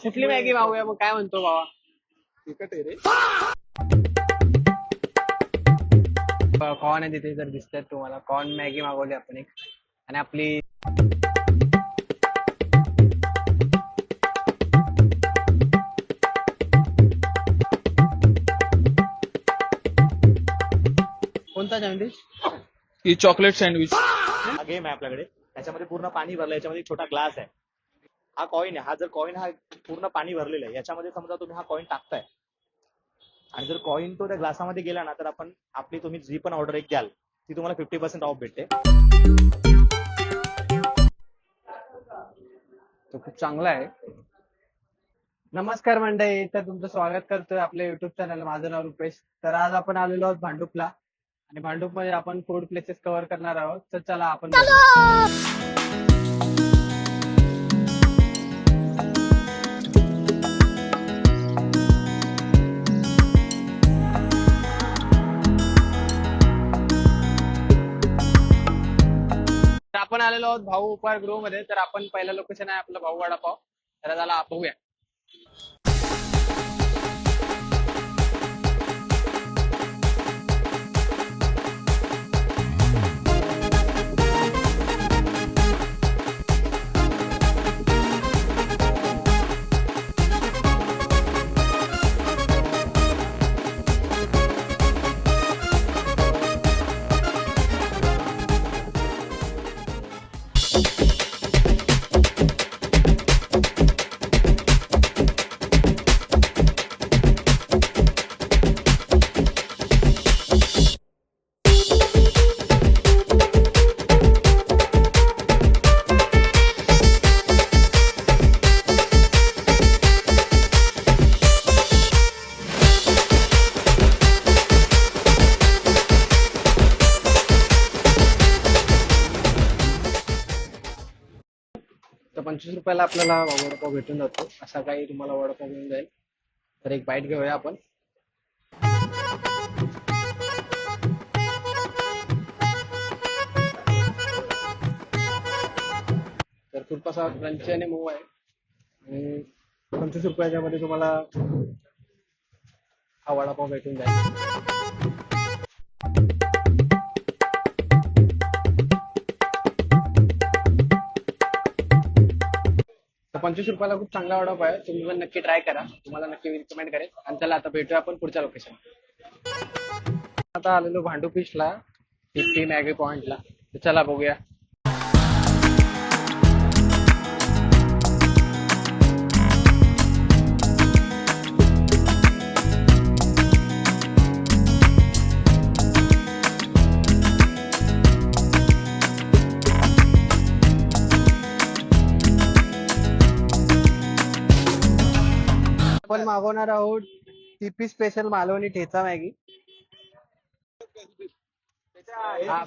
कुठली मॅगी मागूया मग, काय म्हणतो बाबा? तिकट आहे रे. कॉर्न आहे तिथे जर दिसतात तुम्हाला, कॉर्न मॅगी मागवली आपण एक. आणि आपली कोणता सँडविच? ही चॉकलेट सँडविच. हा गेम आहे आपल्याकडे, त्याच्यामध्ये पूर्ण पाणी भरलं, याच्यामध्ये एक छोटा ग्लास आहे, हा कॉईन आहे. हा जर कॉईन हा पूर्ण पाणी भरलेलं आहे, याच्यामध्ये समजा तुम्ही हा कॉईन टाकताय आणि जर कॉईन तो त्या ग्लासामध्ये गेला ना, तर आपण आपली तुम्ही जी पण ऑर्डर एक द्याल ती तुम्हाला 50% ऑफ भेटते. तो खूप चांगला आहे. नमस्कार मंडळी, तर तुमचं स्वागत करतोय आपल्या युट्यूब चॅनल. माझं नाव रुपेश. तर आज आपण आलेलो आहोत भांडुपला, आणि भांडुपमध्ये आपण फूड प्लेसेस कव्हर करणार आहोत. तर चला आपण तर आपण आलेलो आहोत भाऊ उपहार गृह मध्ये. तर आपण पहिलं लोकेशन आहे आपलं भाऊ वडापाव. तर त्याला बघूया. तर 25 रुपयाला आपल्याला वडापाव भेटून जातो. असा काही तुम्हाला वडापाव मिळून जाईल. तर एक बाईट घेऊया आपण. तर खूप असा क्रंची आणि मऊ आहे, आणि 25 रुपयाच्या मध्ये तुम्हाला हा वडापाव भेटून जाईल. तर 25 रुपयाला खूप चांगला वडापाव आहे. तुम्ही पण नक्की ट्राय करा, तुम्हाला नक्की रिकमेंड करेल. आणि चला आता भेटूया आपण पुढच्या लोकेशन. आता आलेलो भांडुपीशला, टिप्पी मॅगी पॉइंटला. तर चला बघूया. आपण मागवणार आहोत टिप्पी स्पेशल मालवणी ठेचा मॅगी.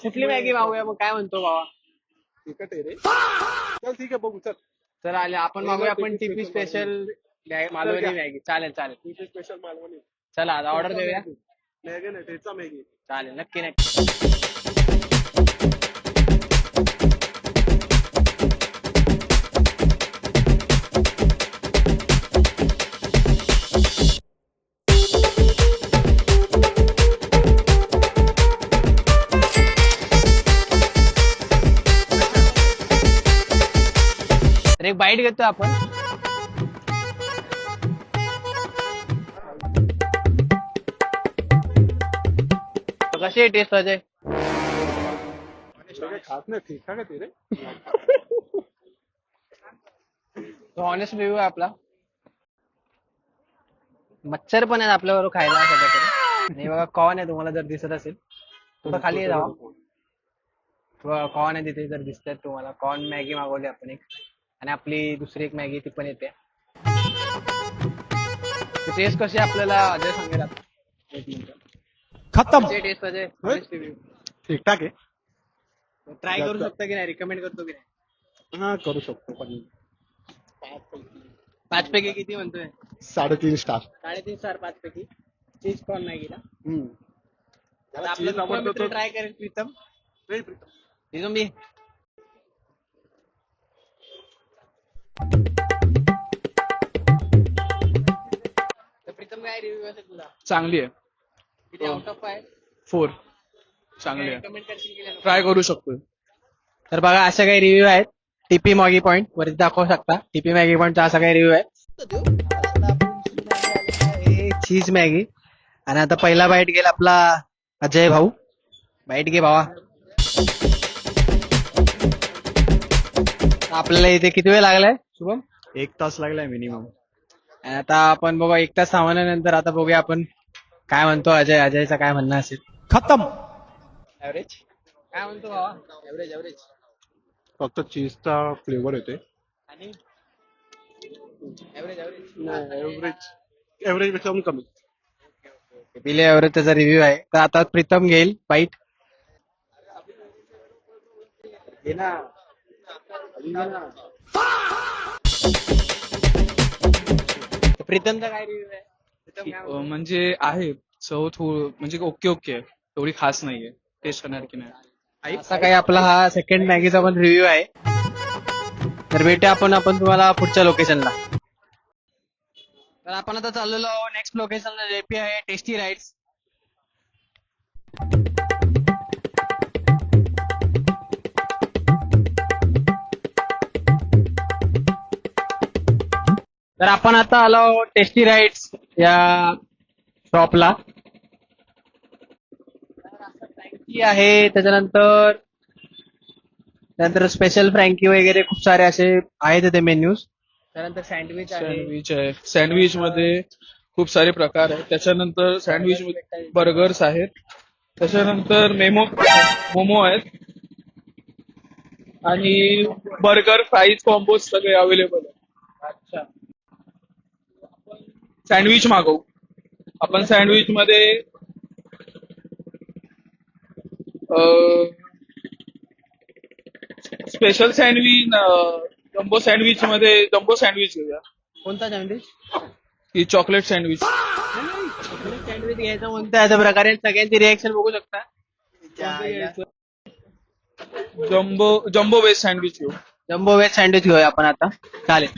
कुठली मॅगी मागूया मग, काय म्हणतो बाबा? तिकट आहे रे. चल ठीक आहे, बघू चल. तर आले आपण मागूया आपण टिप्पी स्पेशल मालवणी मॅगी. चालेल चालेल, तुझी स्पेशल मालवणी. चला आता ऑर्डर देऊया. मॅगी नाही, ठेचा मॅगी. चालेल, नक्की नक्की. तर एक बाईट घेतो आपण. कशी आहे टेस्ट अजय? खात नाही, ठीक ठाक आहे ते रे. ऑनेस्ट रिव्ह्यू आहे आपला. मच्छर पण आहेत आपल्याबरोबर खायला सगळ्याकडे. आणि बघा कॉर्न आहे, तुम्हाला जर दिसत असेल थोडं खाली जावा. कॉर्न आहे तिथे जर दिसतात तुम्हाला. कॉर्न मॅगी मागवली आपण एक, आणि आपली दुसरी एक मॅगी ती पण येते. टेस्ट कशी आपल्याला अजय सांगेल आता. एक मिनिट. खतम. Test Ajay, honest review. ठीक ठाक आहे. ट्राय करू शकता की नाही, रिकमेंड करतो की नाही? हा, करू शकतो, पण 5 पैकी किती म्हणतोय? 3.5 स्टार. 3.5 स्टार 5 पैकी. चीज कॉर्न मॅगीला. ज्याला आपला cheese आवडतं तो ट्राय करेल प्रीतम. नाही प्रीतम. प्रीतम बी. तर प्रीतम काय रिव्ह्यू असेल तुझा? चांगली आहे. किती आउट ऑफ 5? 4 चांगली आहे. रेकमेंड करशील की नाही? ट्राय करू शकतो. तर बघा अशा काही रिव्ह्यू आहेत. टीपी मॉगी पॉईंट वरती दाखवू शकता. टीपी मॅगी पॉईंटचा असा काही रिव्ह्यू आहे. Cheese Maggi. आणि आता पहिला बाईट गेला आपला अजय भाऊ. बाईट घे भावा. आपल्याला इथे किती वेळ लागलाय शुभम? 1 तास लागलाय मिनिमम. आणि आता आपण बघा 1 तास थांबवल्यानंतर आता बघूया आपण काय म्हणतो अजयचं काय म्हणणं असेल. खतम. ऍव्हरेज काय म्हणतो भावा? ऍव्हरेज फक्त चीजचा फ्लेवर येते. आणि ऍव्हरेज एव्हरेज पेक्षा पण कमी. बिले ऍव्हरेज त्याचा रिव्ह्यू आहे. तर आता प्रीतम घेईल बाईट. प्रीतमचा काय रिव्ह्यू आहे? प्रीतम काय म्हणतो? म्हणजे आहे चव म्हणजे ओके ओके आहे. एवढी खास नाहीये. टेस्ट करणार की नाही. असा काही आपला हा सेकंड मॅगीचा पण रिव्ह्यू आहे. तर भेटूया आपण तुम्हाला पुढच्या लोकेशनला. तर आपण आता चाललेलो नेक्स्ट लोकेशनला जेपी आहे टेस्टी राईड्स. तर आपण आता आलो टेस्टी राईड्स या शॉपला. फ्रँकी आहे त्यानंतर स्पेशल फ्रँकी वगैरे खूप सारे असे आहेत ते मेन्यूज. त्यानंतर सँडविच आहे. सँडविच आहे. सँडविच मध्ये खूप सारे प्रकार आहेत. त्याच्यानंतर सँडविच मध्ये बर्गर्स आहेत. त्याच्यानंतर मोमो आहेत आणि बर्गर फ्राईज कॉम्बो सगळे अवेलेबल आहेत. अच्छा. सँडविच मागवू आपण. सँडविच मध्ये स्पेशल सँडविच जम्बो सँडविच मध्ये जम्बो सँडविच घेऊया. कोणता सँडविच? ही चॉकलेट सँडविच. सँडविच घ्यायचं म्हणतो अशा प्रकारे सगळ्यांची रिएक्शन बघू शकता. जम्बो वेज सँडविच घेऊ. जम्बो वेज सँडविच घेऊया आपण आता. चालेल.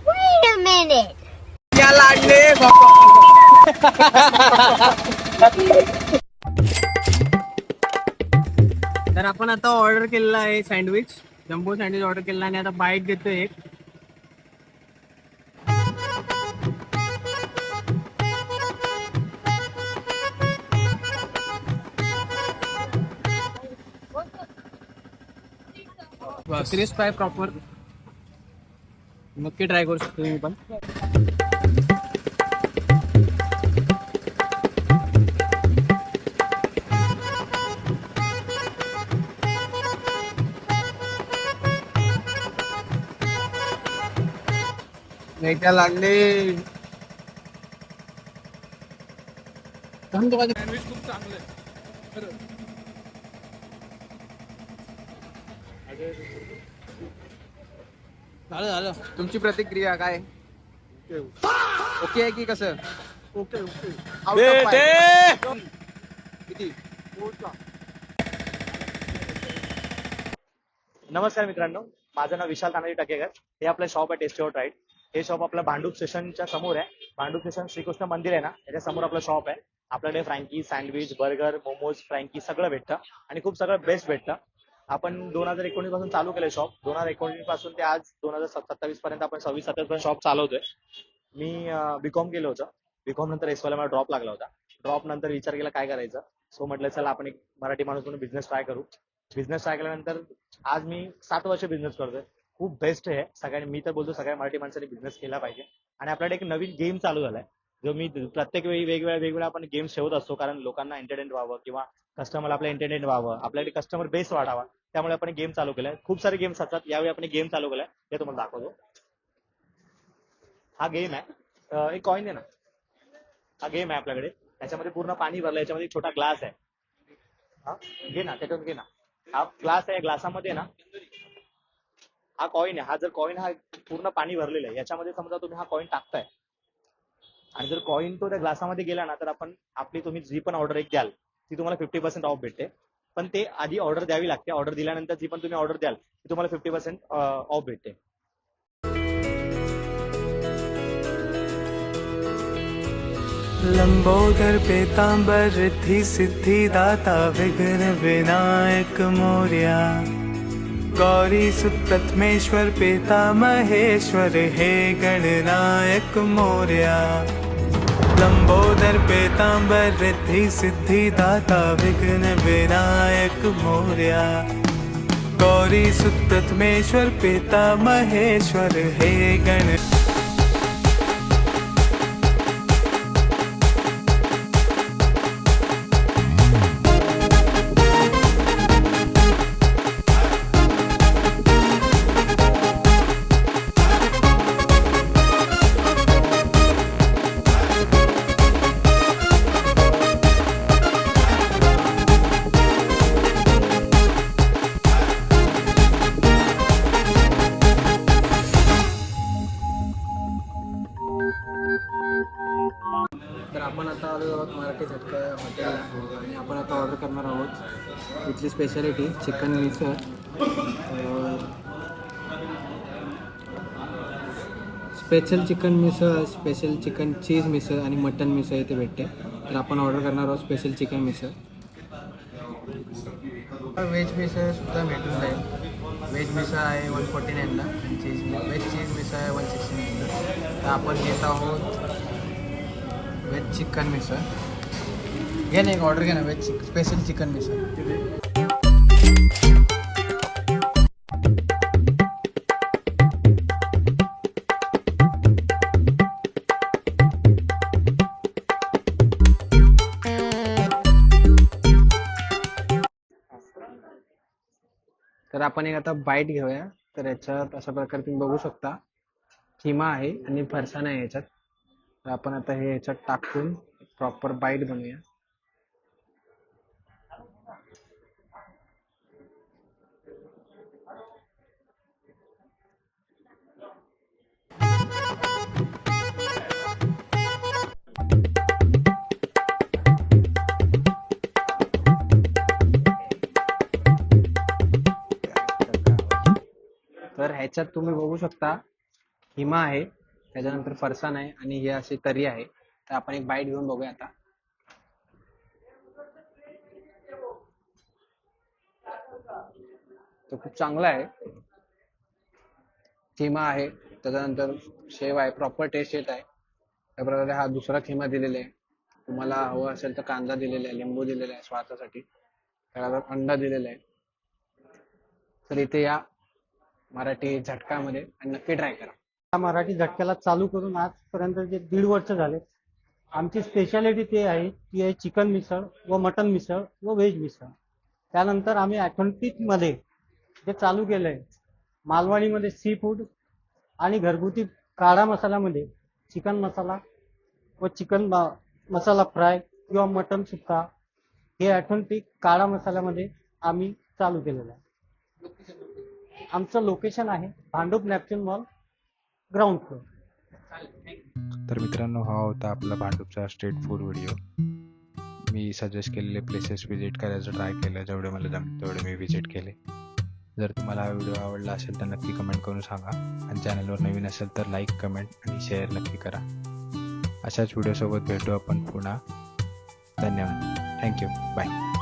Wait a minute. तर आपण आता ऑर्डर केलेला आहे सँडविच. जम्बो सँडविच ऑर्डर केलेला आणि आता बाईट घेतोय एक. क्रिस्प आहे प्रॉपर. नक्की ट्राय करू शकतो तुम्ही पण. एकदा लागले. सँडविच खूप चांगलं आहे. झालं. तुमची प्रतिक्रिया काय? ओके आहे की कसं? ओके. Out of five. किती? नमस्कार मित्रांनो, माझं नाव विशाल तानाजी टकेकर. हे आपलं शॉप आहे टेस्टी हॉट राईड. हे शॉप आपलं भांडूप स्टेशनच्या समोर आहे. भांडूप स्टेशन श्रीकृष्ण मंदिर आहे ना, त्याच्या समोर आपलं शॉप आहे. आपल्याकडे फ्रँकी, सँडविच, बर्गर, मोमोज, फ्रँकी सगळं भेटतं आणि खूप सगळं बेस्ट भेटतं. आपण 2019 पासून चालू केलं शॉप. 2019 पासून ते आज 2027 पर्यंत आपण 26-27 पर्यंत शॉप चालवतोय. मी बीकॉम केलं होतं. बीकॉम नंतर एसवायला मला ड्रॉप लागला होता. ड्रॉप नंतर विचार केला काय करायचं. सो म्हटलं चला आपण एक मराठी माणूस म्हणून बिझनेस ट्राय करू. बिझनेस ट्राय केल्यानंतर आज मी 7 वर्ष बिझनेस करतोय. खूप बेस्ट आहे. सगळ्यांनी, मी तर बोलतो सगळ्या मराठी माणसांनी बिझनेस केला पाहिजे. आणि आपल्याकडे एक नवीन गेम चालू झालाय. जो मी प्रत्येक वेळी वेगवेगळ्या आपण गेम्स ठेवत असतो, कारण लोकांना एंटरटेन व्हावं किंवा कस्टमरला आपलं एंटरटेन व्हावं, आपल्याकडे कस्टमर बेस वाढावा, त्यामुळे आपण गेम चालू केलाय. खूप सारे गेम्स असतात, यावेळी आपण गेम चालू केलाय, हे तुम्हाला दाखवतो. हा गेम आहे, एक कॉइन आहे ना, हा गेम आहे आपल्याकडे. त्याच्यामध्ये पूर्ण पाणी भरलं, याच्यामध्ये एक छोटा ग्लास आहे. हा घे ना, त्याच्यातून घे ना. हा ग्लास आहे, ग्लासामध्ये ना हा कॉइन आहे. हा जर कॉइन हा पूर्ण पाणी भरलेलं आहे, याच्यामध्ये समजा तुम्ही हा कॉइन टाकताय आणि जर कॉइन तो त्या ग्लासामध्ये गेला ना, तर आपण आपली तुम्ही जी पण ऑर्डर एक द्याल ती तुम्हाला 50% ऑफ भेटते. पण ते आधी ऑर्डर द्यावी लागते. ऑर्डर दिल्यानंतर जी पण तुम्ही ऑर्डर द्याल ती तुम्हाला 50% ऑफ भेटते. लंबोदर पीतांबर रिद्धि सिद्धि दाता विघ्न विनायक मोरया गौरी सुप्रथमेश्वर पिता महेश्वर हे गणनायक मोरया लंबोदर पीतांबर रिद्धि सिद्धि दाता विघ्न विनायक मोरया गौरी सुप्रथमेश्वर पिता महेश्वर हे गण तर आपण आता आलो आहोत मराठी झटका हॉटेलला आणि आपण आता ऑर्डर करणार आहोत इथली स्पेशालिटी चिकन मिसळ. स्पेशल चिकन मिसळ, स्पेशल चिकन चीज मिसळ आणि मटन मिसळ इथे भेटते. तर आपण ऑर्डर करणार आहोत स्पेशल चिकन मिसळ. व्हेज मिसळ सुद्धा भेटून जाईल. व्हेज मिसळ आहे 149ला, व्हेज चीज मिसळ आहे 169ला. तर आपण घेत आहोत व्हेज चिकन मिसळ. घे ना एक ऑर्डर घे ना, व्हेज स्पेशल चिकन मिसळ. तर आपण एक आता बाईट घेऊया. तर याच्यात अशा प्रकारे तुम्ही बघू शकता खिमा आहे आणि फरसाण आहे याच्यात. तर आपण आता हे याच्यात टाकून प्रॉपर बाईट बनवूया. तर ह्याच्यात तुम्ही बघू शकता खिमा आहे, त्याच्यानंतर फरसाण आहे आणि हे अशी तरी आहे. तर आपण एक बाईट घेऊन बघूया आता. तो खूप चांगला आहे. खिमा आहे, त्याच्यानंतर शेव आहे, प्रॉपर टेस्ट येत आहे. त्याप्रकारे हा दुसरा खिमा दिलेला आहे. तुम्हाला हवं असेल तर कांदा दिलेला आहे, लिंबू दिलेला आहे स्वादासाठी, त्यानंतर अंडा दिलेला आहे. तर इथे या मराठी झटकामध्ये आणि नक्की ट्राय करा. मराठी झटक्याला चालू करून आजपर्यंत जे 1.5 वर्ष झाले. आमची स्पेशालिटी ते आहे, ती आहे चिकन मिसळ व मटन मिसळ व व्हेज मिसळ. त्यानंतर आम्ही ऑथेंटिक मध्ये जे चालू केलंय, मालवणीमध्ये सी फूड आणि घरगुती काळा मसाल्यामध्ये चिकन मसाला व चिकन मसाला फ्राय किंवा मटन सुक्का हे ऑथेंटिक काळा मसाल्यामध्ये आम्ही चालू केलेलं आहे. आमचं लोकेशन आहे Bhandup napkin mall, ground floor. तर मित्रांनो, हा होता आपला भांडूपचा स्ट्रीट फूड व्हिडिओ. मी सजेस्ट केलेले प्लेसेस व्हिजिट करायचं ट्राय केलं, जेवढे मला जमले तेवढे मी व्हिजिट केले. जर तुम्हाला हा व्हिडिओ आवडला असेल तर नक्की कमेंट करून सांगा आणि चॅनलवर नवीन असेल तर लाईक, कमेंट आणि शेअर नक्की करा. अशाच व्हिडिओसोबत भेटू आपण पुन्हा. धन्यवाद. थँक्यू. बाय.